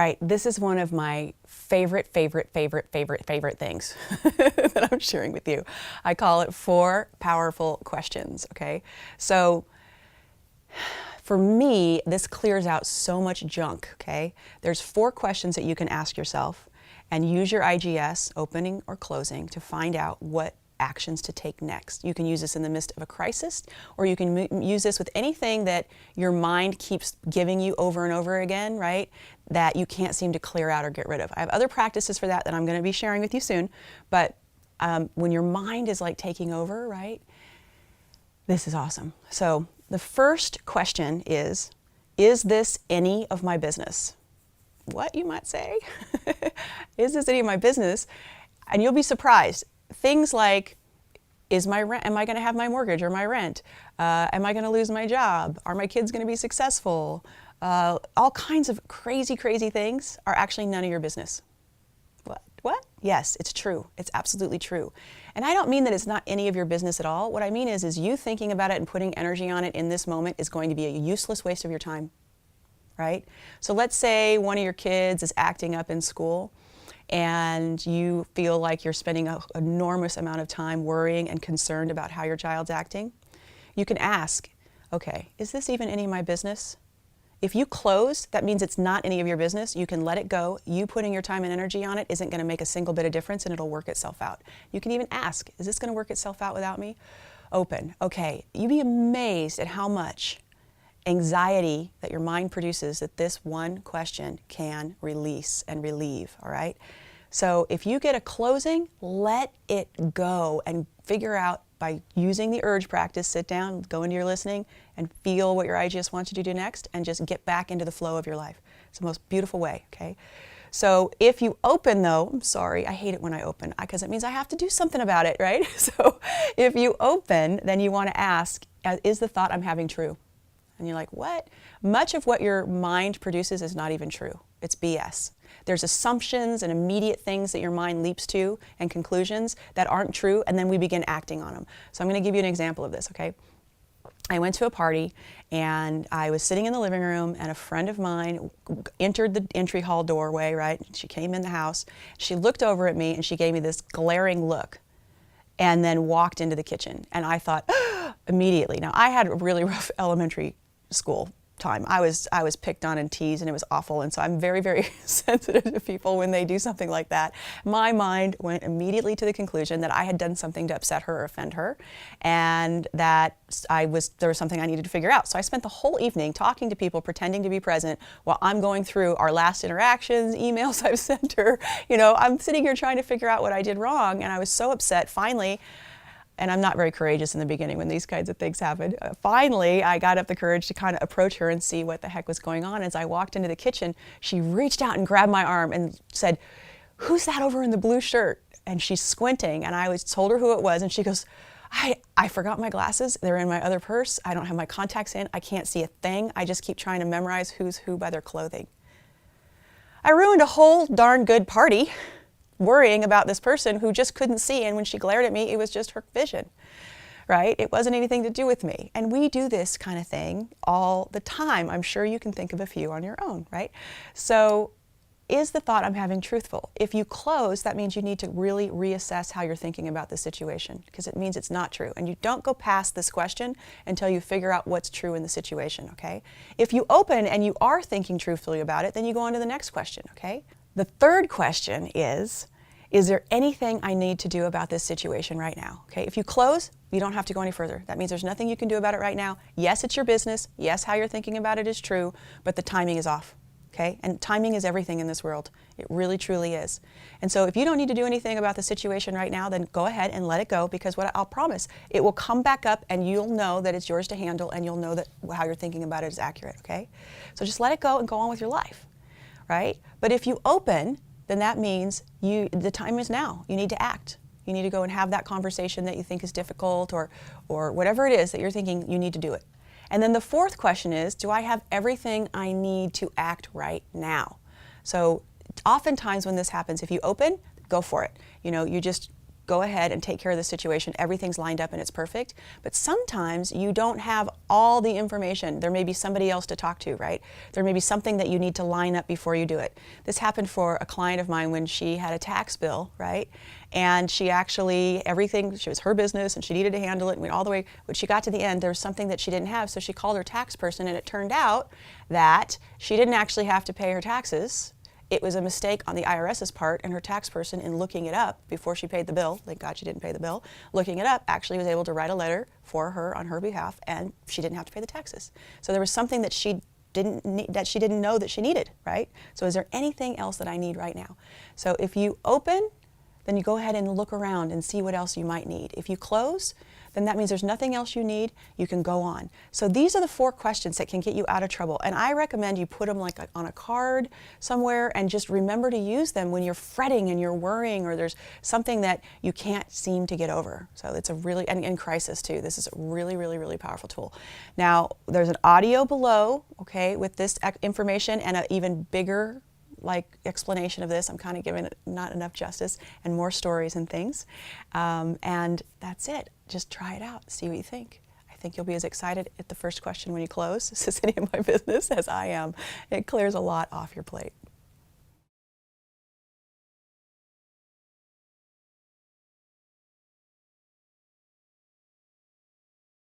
right, this is one of my favorite things that I'm sharing with you. I call it 4 powerful questions, okay? So for me, this clears out so much junk, okay? There's 4 questions that you can ask yourself and use your IGS, opening or closing, to find out what actions to take next. You can use this in the midst of a crisis, or you can use this with anything that your mind keeps giving you over and over again, right? That you can't seem to clear out or get rid of. I have other practices for that I'm going to be sharing with you soon, but when your mind is like taking over, right? This is awesome. So the first question is this any of my business? What, you might say? Is this any of my business? And you'll be surprised. Things like, is my rent, am I going to have my mortgage or my rent? Am I going to lose my job? Are my kids going to be successful? All kinds of crazy things are actually none of your business. What? Yes, it's true. It's absolutely true. And I don't mean that it's not any of your business at all. What I mean is you thinking about it and putting energy on it in this moment is going to be a useless waste of your time, right? So let's say one of your kids is acting up in school, and you feel like you're spending an enormous amount of time worrying and concerned about how your child's acting. You can ask, okay, is this even any of my business? If you close, that means it's not any of your business. You can let it go. You putting your time and energy on it isn't going to make a single bit of difference, and it'll work itself out. You can even ask, is this going to work itself out without me? Open. Okay, you'd be amazed at how much anxiety that your mind produces that this one question can release and relieve, all right? So if you get a closing, let it go and figure out, by using the urge practice, sit down, go into your listening, and feel what your IGS wants you to do next, and just get back into the flow of your life. It's the most beautiful way, okay? So if you open though, I'm sorry, I hate it when I open, because it means I have to do something about it, right? So if you open, then you want to ask, is the thought I'm having true? And you're like, what? Much of what your mind produces is not even true. It's BS. There's assumptions and immediate things that your mind leaps to and conclusions that aren't true, and then we begin acting on them. So I'm going to give you an example of this, okay? I went to a party, and I was sitting in the living room, and a friend of mine entered the entry hall doorway, right? She came in the house. She looked over at me, and she gave me this glaring look, and then walked into the kitchen. And I thought, immediately. Now, I had a really rough elementary school time. I was picked on and teased, and it was awful, and so I'm very sensitive to people when they do something like that. My mind went immediately to the conclusion that I had done something to upset her or offend her, and that there was something I needed to figure out. So I spent the whole evening talking to people, pretending to be present, while I'm going through our last interactions, emails I've sent her. You know, I'm sitting here trying to figure out what I did wrong, and I was so upset. Finally, and I'm not very courageous in the beginning when these kinds of things happen. Finally, I got up the courage to kind of approach her and see what the heck was going on. As I walked into the kitchen, she reached out and grabbed my arm and said, "Who's that over in the blue shirt?" And she's squinting, and I told her who it was, and she goes, I forgot my glasses. They're in my other purse. I don't have my contacts in. I can't see a thing. I just keep trying to memorize who's who by their clothing. I ruined a whole darn good party worrying about this person who just couldn't see, and when she glared at me, it was just her vision, right? It wasn't anything to do with me. And we do this kind of thing all the time. I'm sure you can think of a few on your own, right? So is the thought I'm having truthful? If you close, that means you need to really reassess how you're thinking about the situation, because it means it's not true. And you don't go past this question until you figure out what's true in the situation, okay? If you open and you are thinking truthfully about it, then you go on to the next question, okay? The third question is there anything I need to do about this situation right now? Okay, if you close, you don't have to go any further. That means there's nothing you can do about it right now. Yes, it's your business. Yes, how you're thinking about it is true, but the timing is off, okay? And timing is everything in this world. It really, truly is. And so if you don't need to do anything about the situation right now, then go ahead and let it go, because what I'll promise, it will come back up, and you'll know that it's yours to handle, and you'll know that how you're thinking about it is accurate, okay? So just let it go and go on with your life. Right? But if you open, then that means the time is now. You need to act. You need to go and have that conversation that you think is difficult, or whatever it is that you're thinking, you need to do it. And then the fourth question is, do I have everything I need to act right now? So oftentimes when this happens, if you open, go for it. You know, you just go ahead and take care of the situation. Everything's lined up and it's perfect. But sometimes you don't have all the information. There may be somebody else to talk to, right? There may be something that you need to line up before you do it. This happened for a client of mine when she had a tax bill, right? And she actually, everything, she was her business and she needed to handle it and went all the way. When she got to the end, there was something that she didn't have. So she called her tax person, and it turned out that she didn't actually have to pay her taxes. It was a mistake on the IRS's part, and her tax person, in looking it up before she paid the bill, thank God she didn't pay the bill, looking it up, actually was able to write a letter for her on her behalf, and she didn't have to pay the taxes. So there was something that she didn't know that she needed, right? So is there anything else that I need right now? So if you open, then you go ahead and look around and see what else you might need. If you close, then that means there's nothing else you need. You can go on. So these are the 4 questions that can get you out of trouble. And I recommend you put them like on a card somewhere and just remember to use them when you're fretting and you're worrying, or there's something that you can't seem to get over. So it's a really, and in crisis too, this is a really, really, really powerful tool. Now, there's an audio below, okay, with this information and an even bigger explanation of this. I'm kind of giving it not enough justice, and more stories and things. And that's it. Just try it out. See what you think. I think you'll be as excited at the first question when you close, "Is this any of my business?" as I am. It clears a lot off your plate.